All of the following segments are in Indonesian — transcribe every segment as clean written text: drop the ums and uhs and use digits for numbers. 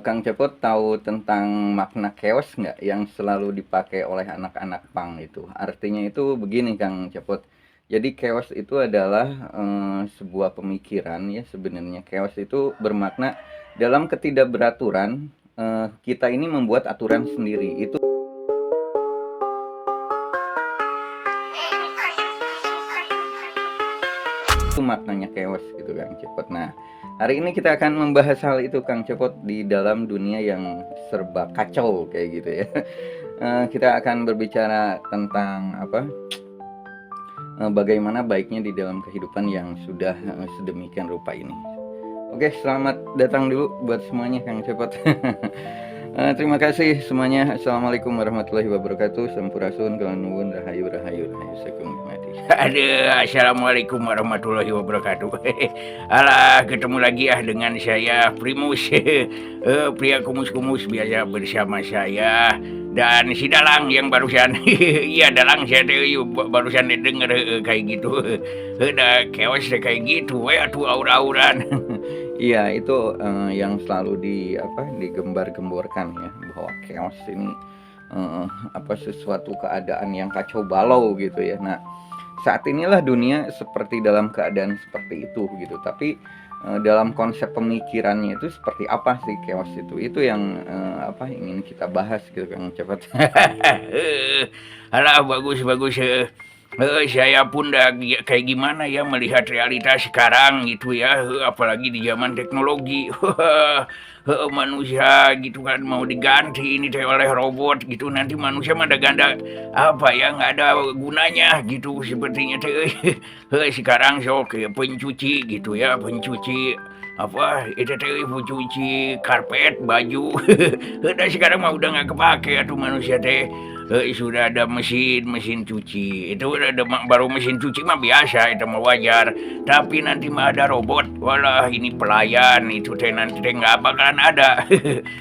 Kang Cepot tahu tentang makna chaos nggak yang selalu dipakai oleh anak-anak punk itu? Artinya itu begini Kang Cepot. Jadi chaos itu adalah sebuah pemikiran ya sebenarnya. Chaos itu bermakna dalam ketidakberaturan kita ini membuat aturan sendiri. Itu maknanya chaos gitu Kang Cepot. Nah, hari ini kita akan membahas hal itu Kang Cepot di dalam dunia yang serba kacau kayak gitu ya. Kita akan berbicara tentang bagaimana baiknya di dalam kehidupan yang sudah sedemikian rupa ini. Oke, selamat datang dulu buat semuanya Kang Cepot. Terima kasih semuanya. Assalamualaikum warahmatullahi wabarakatuh. Sampurasun, kawan nuwun, rahayu, rahayu, rahayu, sakum nikmati. Aduh, assalamualaikum warahmatullahi wabarakatuh. Alah, ketemu lagi ya dengan saya Primus, pria kumus-kumus biasa bersama saya dan si Dalang yang barusan. Iya Dalang, saya barusan denger kayak gitu. Udah chaos kayak gitu, tuh aura-auran. Iya, itu yang selalu digembar-gemborkan ya bahwa chaos ini sesuatu keadaan yang kacau balau gitu ya. Nah, saat inilah dunia seperti dalam keadaan seperti itu gitu. Tapi dalam konsep pemikirannya itu seperti apa sih chaos itu? Itu yang ingin kita bahas gitu Kang Cepat. Alah, bagus-bagus. Saya pun kayak gimana ya melihat realitas sekarang gitu ya, apalagi di zaman teknologi. Manusia gitu kan mau diganti ini teh oleh robot gitu, nanti manusia mah ada ganda apa ya, nggak ada gunanya gitu sepertinya teh. Sekarang sok ya, pencuci gitu ya, pencuci apa itu teh, pencuci karpet baju. Dan sekarang mah udah nggak kepake tuh manusia teh. Sudah ada mesin cuci itu, udah ada baru mesin cuci mah biasa itu mah wajar, tapi nanti mah ada robot, walah ini pelayan itu teh nanti teh nggak bakalan ada.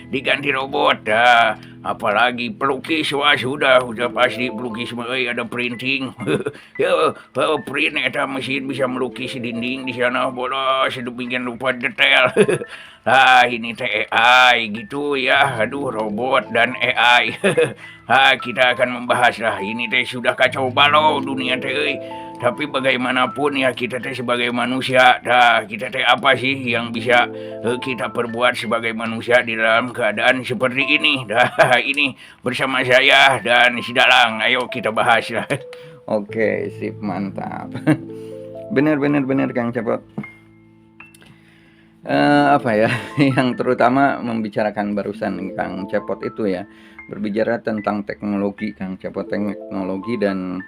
Diganti robot dah. Apalagi pelukis, wah sudah pasti pelukis mah ada printing. Ya, print eta mesin bisa melukis dinding di sana, bolos sedemikian rupa detail. Ah, ini teh AI gitu ya, aduh robot dan AI. Kita akan membahas lah, ini teh sudah kacau balau dunia teh. Tapi bagaimanapun ya kita teh sebagai manusia, kita teh apa sih yang bisa kita perbuat sebagai manusia di dalam keadaan seperti ini? Ini bersama saya dan si Dalang, ayo kita bahas lah. Oke, sip, mantap. Bener Kang Cepot. Yang terutama membicarakan barusan Kang Cepot itu ya, berbicara tentang teknologi Kang Cepot, teknologi dan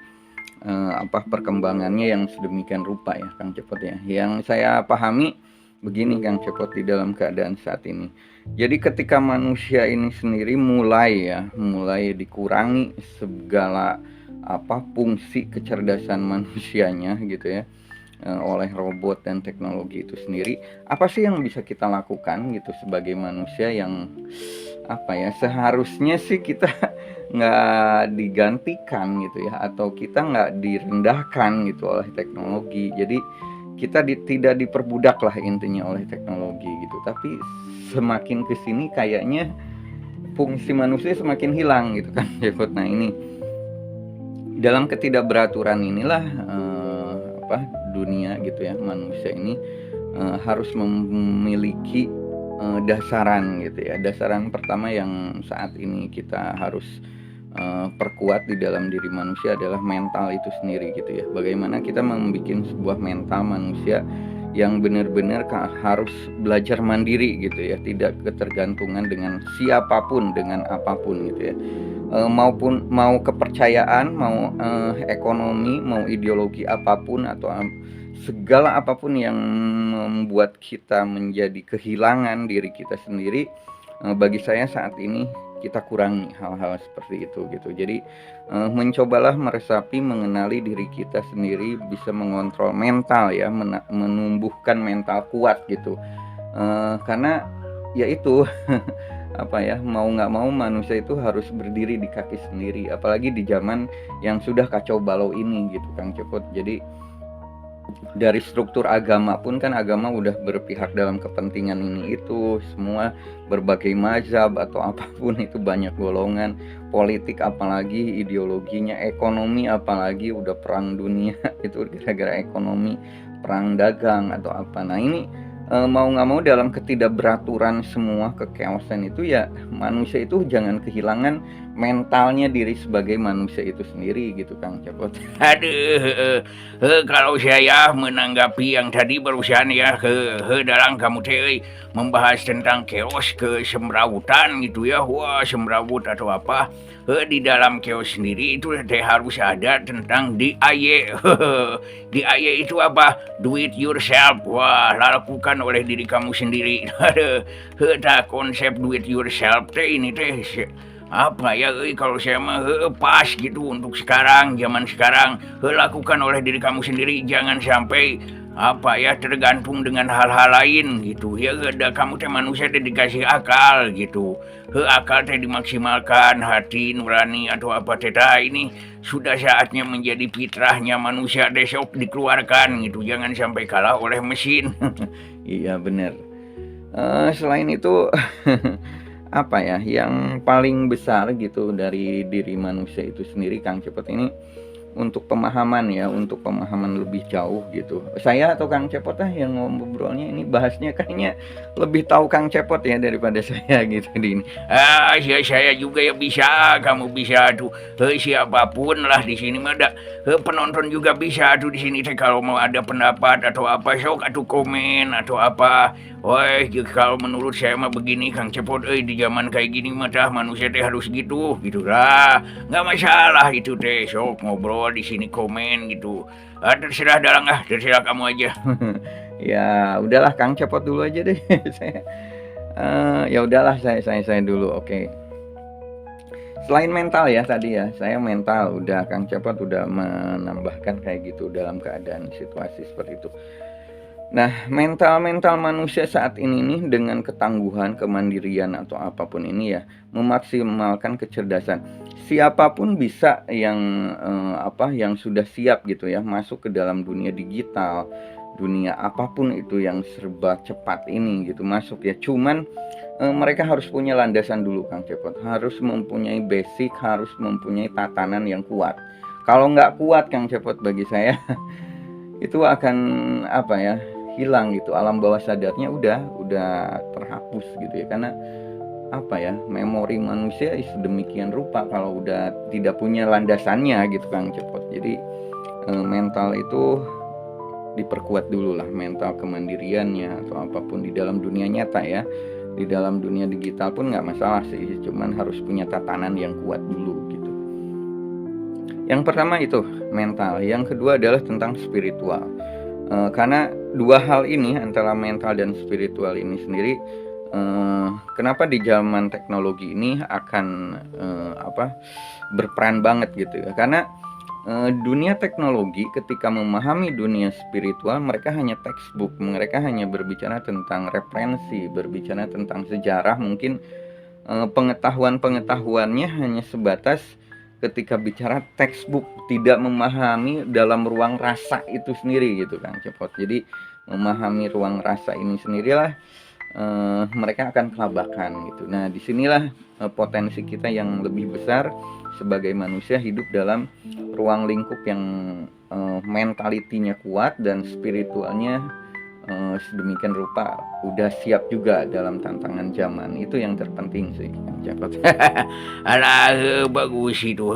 perkembangannya yang sedemikian rupa ya Kang Cepot ya. Yang saya pahami begini Kang Cepot di dalam keadaan saat ini. Jadi ketika manusia ini sendiri mulai dikurangi segala fungsi kecerdasan manusianya gitu ya, oleh robot dan teknologi itu sendiri, apa sih yang bisa kita lakukan gitu sebagai manusia yang seharusnya sih kita nggak digantikan gitu ya, atau kita nggak direndahkan gitu oleh teknologi. Jadi kita tidak diperbudak lah intinya oleh teknologi gitu. Tapi semakin kesini kayaknya fungsi manusia semakin hilang gitu kan. Nah, ini dalam ketidakberaturan inilah dunia gitu ya, manusia ini harus memiliki dasaran gitu ya. Dasaran pertama yang saat ini kita harus perkuat di dalam diri manusia adalah mental itu sendiri gitu ya. Bagaimana kita membuat sebuah mental manusia yang benar-benar harus belajar mandiri gitu ya, tidak ketergantungan dengan siapapun, dengan apapun gitu ya. Maupun mau kepercayaan, mau ekonomi, mau ideologi apapun, atau segala apapun yang membuat kita menjadi kehilangan diri kita sendiri, bagi saya saat ini kita kurangi hal-hal seperti itu gitu. Jadi mencobalah meresapi, mengenali diri kita sendiri, bisa mengontrol mental ya, menumbuhkan mental kuat gitu. Karena yaitu mau nggak mau manusia itu harus berdiri di kaki sendiri, apalagi di zaman yang sudah kacau balau ini gitu Kang Cepot. Jadi dari struktur agama pun kan agama udah berpihak dalam kepentingan ini itu, semua berbagai mazhab atau apapun itu banyak golongan, politik apalagi ideologinya, ekonomi apalagi udah perang dunia itu gara-gara ekonomi, perang dagang atau apa. Nah ini mau nggak mau dalam ketidakberaturan semua kekeosan itu ya manusia itu jangan kehilangan mentalnya diri sebagai manusia itu sendiri gitu Kang Cepot. Aduh, kalau saya menanggapi yang tadi barusan ya, dalam kamu teh membahas tentang chaos kesemrawutan gitu ya, wah semrawut atau apa, di dalam chaos sendiri itu teh harus ada tentang DIY. DIY itu apa? Do it yourself, wah lakukan oleh diri kamu sendiri. Aduh, konsep do it yourself teh ini teh apa ya, kalau saya mah pas gitu untuk sekarang, zaman sekarang, lakukan oleh diri kamu sendiri, jangan sampai apa ya tergantung dengan hal-hal lain gitu ya. Kamu teh manusia teh dikasih akal gitu, akal teh dimaksimalkan, hati nurani atau apa teh ini sudah saatnya menjadi fitrahnya manusia teh sok dikeluarkan gitu, jangan sampai kalah oleh mesin. Iya benar. Selain itu apa ya, yang paling besar gitu dari diri manusia itu sendiri Kang Cepot ini untuk pemahaman ya, untuk pemahaman lebih jauh gitu. Saya atau Kang Cepot yang ngobrolnya ini bahasnya kayaknya lebih tahu Kang Cepot ya daripada saya gitu di ini. Ya saya juga ya bisa, kamu bisa tuh. Siapapun lah di sini mah ada, penonton juga bisa tuh di sini teh kalau mau ada pendapat atau apa sok atau komen atau apa. Woi, kalau menurut saya mah begini Kang Cepot, di zaman kayak gini mah dah manusia teh harus gitu, gitu lah. Nggak masalah itu teh, sok ngobrol di sini komen gitu. Terserah dalang terserah kamu aja. Ya udahlah Kang Cepot dulu aja deh. Saya ya udahlah saya dulu. Oke. Selain mental ya tadi ya, saya mental udah Kang Cepot udah menambahkan kayak gitu dalam keadaan situasi seperti itu. Nah, mental manusia saat ini nih dengan ketangguhan, kemandirian atau apapun ini ya, memaksimalkan kecerdasan. Siapapun bisa yang yang sudah siap gitu ya masuk ke dalam dunia digital, dunia apapun itu yang serba cepat ini gitu masuk ya. Cuman mereka harus punya landasan dulu Kang Cepot, harus mempunyai basic, harus mempunyai tatanan yang kuat. Kalau nggak kuat Kang Cepot bagi saya itu akan apa ya, hilang gitu, alam bawah sadarnya udah terhapus gitu ya, karena apa ya, memori manusia sedemikian rupa kalau udah tidak punya landasannya gitu Kang Cepot. Jadi mental itu diperkuat dulu lah, mental kemandiriannya atau apapun di dalam dunia nyata ya. Di dalam dunia digital pun nggak masalah sih, cuman harus punya tatanan yang kuat dulu gitu. Yang pertama itu mental, yang kedua adalah tentang spiritual. Karena dua hal ini antara mental dan spiritual ini sendiri, kenapa di zaman teknologi ini akan berperan banget gitu ya, karena dunia teknologi ketika memahami dunia spiritual mereka hanya textbook, mereka hanya berbicara tentang referensi, berbicara tentang sejarah, mungkin pengetahuannya hanya sebatas ketika bicara textbook, tidak memahami dalam ruang rasa itu sendiri gitu Kang Cepot. Jadi memahami ruang rasa ini sendirilah mereka akan kelabakan gitu. Nah disinilah potensi kita yang lebih besar sebagai manusia hidup dalam ruang lingkup yang mentalitinya kuat dan spiritualnya sedemikian rupa udah siap juga dalam tantangan zaman. Itu yang terpenting sih Kang Cepot. Alah, bagus itu.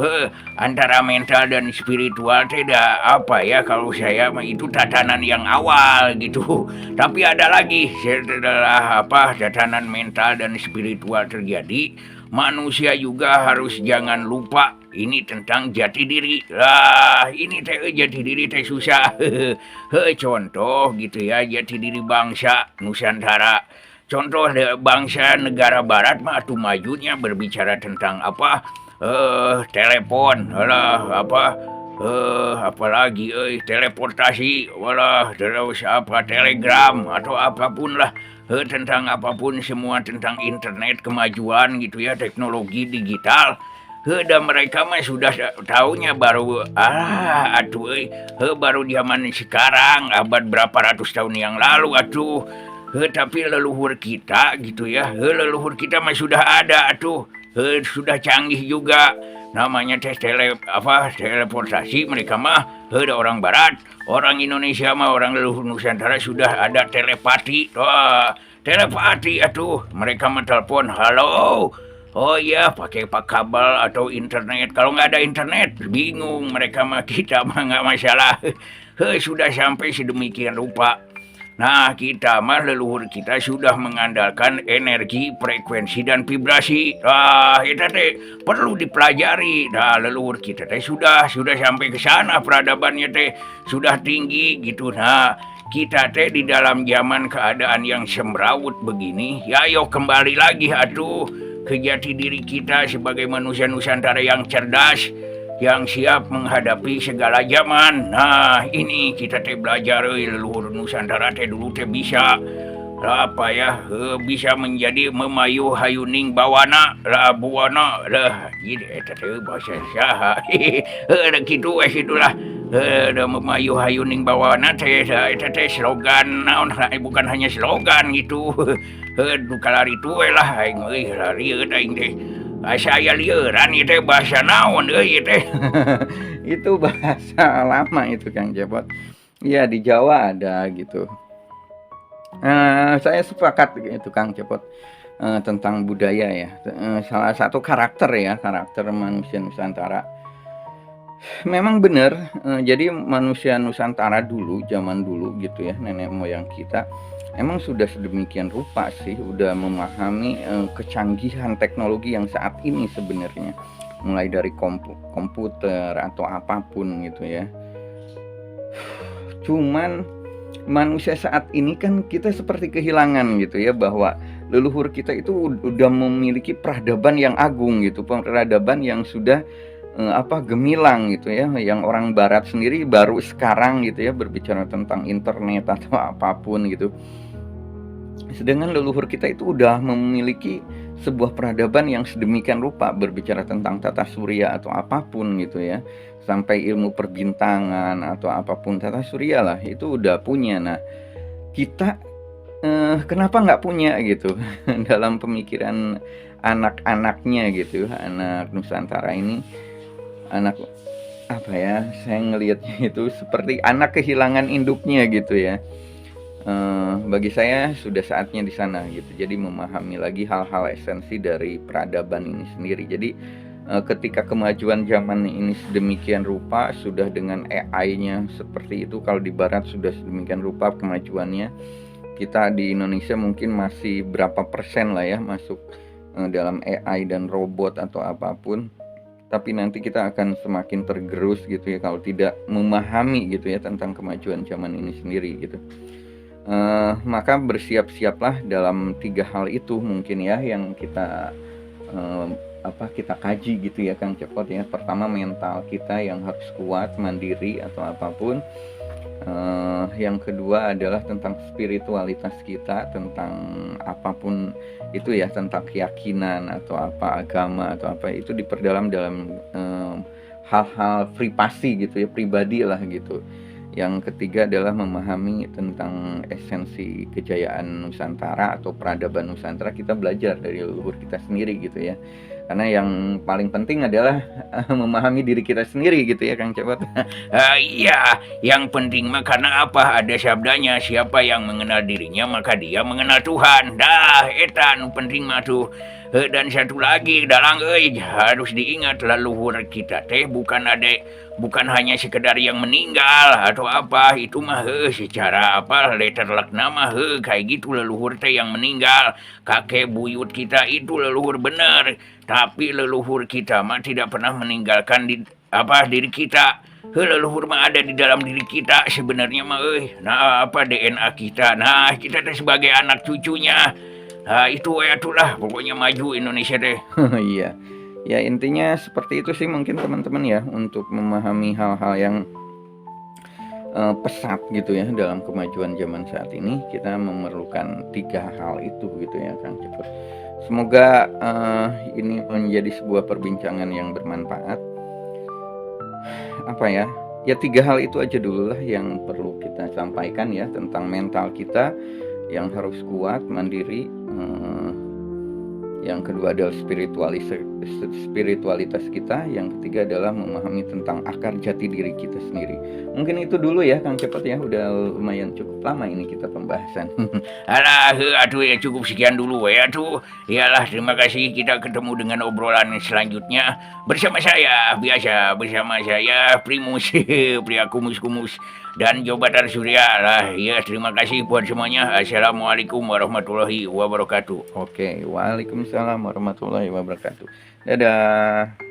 Antara mental dan spiritual tidak apa ya, kalau saya mah itu tatanan yang awal gitu. Tapi ada lagi setelah tatanan mental dan spiritual terjadi, manusia juga harus jangan lupa ini tentang jati diri. Lah, ini teh jati diri teh susah. Contoh gitu ya, jati diri bangsa Nusantara. Contoh bangsa negara barat mah tuh majunya berbicara tentang telepon, alah apalagi teleportasi, walah terus telegram atau apapun lah, tentang apapun semua tentang internet, kemajuan gitu ya, teknologi digital. Dan mereka mah sudah taunya baru, atuh euy, baru zaman sekarang, abad berapa ratus tahun yang lalu atuh. Tapi leluhur kita gitu ya, leluhur kita mah sudah ada atuh, sudah canggih juga. Namanya teh teleportasi mereka mah, ada orang barat, orang Indonesia mah orang leluhur Nusantara sudah ada telepati. Wah, telepati atuh, mereka mah telepon, halo. Oh iya, pakai pak kabel atau internet. Kalau nggak ada internet, bingung mereka mah, kita mah nggak masalah. Sudah sampai sedemikian rupa. Nah, kita mah leluhur kita sudah mengandalkan energi, frekuensi, dan vibrasi. Itu teh perlu dipelajari. Nah, leluhur kita teh sudah sampai ke sana, peradabannya teh sudah tinggi gitu. Nah, kita teh di dalam zaman keadaan yang semrawut begini, ya ayo kembali lagi atuh ke jati diri kita sebagai manusia Nusantara yang cerdas, yang siap menghadapi segala zaman. Nah, ini kita teh belajar leluhur Nusantara teh dulu teh bisa apa ya, bisa menjadi memayu hayuning bawana lah buana lah gitu eta teh bahasa saha. Kitu gitulah. Da memayu hayuning bawana teh eta teh slogan naon, bukan hanya slogan gitu. Dukalari tu lah aing euy lari aing teh. Saya lieuran ieu teh bahasa naon euy teh. Itu bahasa lama itu Kang Jebot. Iya, di Jawa ada gitu. Saya sepakat itu Kang Cepot, tentang budaya ya, salah satu karakter ya, karakter manusia Nusantara. Memang benar, jadi manusia Nusantara dulu, zaman dulu gitu ya, nenek moyang kita, emang sudah sedemikian rupa sih, udah memahami, kecanggihan teknologi yang saat ini sebenarnya. Mulai dari komputer atau apapun gitu ya. Cuman manusia saat ini kan kita seperti kehilangan gitu ya, bahwa leluhur kita itu udah memiliki peradaban yang agung gitu, peradaban yang sudah gemilang gitu ya, yang orang barat sendiri baru sekarang gitu ya berbicara tentang internet atau apapun gitu. Sedangkan leluhur kita itu udah memiliki sebuah peradaban yang sedemikian rupa, berbicara tentang tata surya atau apapun gitu ya, sampai ilmu perbintangan atau apapun tata surya lah itu udah punya. Nah, kita kenapa nggak punya gitu dalam pemikiran anak-anaknya gitu, anak Nusantara ini, anak apa ya, saya ngelihatnya itu seperti anak kehilangan induknya gitu ya. Bagi saya sudah saatnya di sana gitu. Jadi memahami lagi hal-hal esensi dari peradaban ini sendiri. Jadi ketika kemajuan zaman ini sedemikian rupa, sudah dengan AI-nya seperti itu, kalau di barat sudah sedemikian rupa kemajuannya, kita di Indonesia mungkin masih berapa persen lah ya masuk dalam AI dan robot atau apapun. Tapi nanti kita akan semakin tergerus gitu ya kalau tidak memahami gitu ya tentang kemajuan zaman ini sendiri gitu. Maka bersiap-siaplah dalam 3 hal itu mungkin ya yang kita kita kaji gitu ya Kang Cepot ya. Pertama, mental kita yang harus kuat, mandiri atau apapun. Yang kedua adalah tentang spiritualitas kita, tentang apapun itu ya, tentang keyakinan atau apa, agama atau apa, itu diperdalam dalam hal-hal privasi gitu ya, pribadi lah gitu. Yang ketiga adalah memahami tentang esensi kejayaan Nusantara atau peradaban Nusantara, kita belajar dari leluhur kita sendiri gitu ya. Karena yang paling penting adalah memahami diri kita sendiri gitu ya Kang Cepot. Iya, yang penting mah karena apa? Ada sabdanya, siapa yang mengenal dirinya maka dia mengenal Tuhan. Dah, eta nu penting mah tuh. Dan satu lagi, dalang harus diingat leluhur kita teh bukan hanya sekedar yang meninggal atau apa, itu mah secara apa letterlek nama kayak gitu leluhur teh yang meninggal. Kakek buyut kita itu leluhur bener, tapi leluhur kita mah tidak pernah meninggalkan diri kita. Leluhur mah ada di dalam diri kita sebenarnya mah nah apa DNA kita. Nah, kita teh sebagai anak cucunya. Nah, itu ya itulah pokoknya maju Indonesia deh. Iya. Ya intinya seperti itu sih mungkin teman-teman ya, untuk memahami hal-hal yang pesat gitu ya dalam kemajuan zaman saat ini, kita memerlukan 3 hal itu gitu ya Kang Cepot. Semoga, ini menjadi sebuah perbincangan yang bermanfaat. Apa ya, ya 3 hal itu aja dululah yang perlu kita sampaikan ya, tentang mental kita yang harus kuat, mandiri, yang kedua adalah spiritualitas kita, yang ketiga adalah memahami tentang akar jati diri kita sendiri. Mungkin itu dulu ya Kang Cepet ya, udah lumayan cukup lama ini kita pembahasan. Alah, aduh ya cukup sekian dulu ya tuh. Iyalah, terima kasih, kita ketemu dengan obrolan selanjutnya bersama saya biasa, bersama saya Primus pria kumus-kumus dan Jobatar Surya lah. Ya, terima kasih buat semuanya. Assalamualaikum warahmatullahi wabarakatuh. Oke, waalaikumsalam warahmatullahi wabarakatuh. Dadah.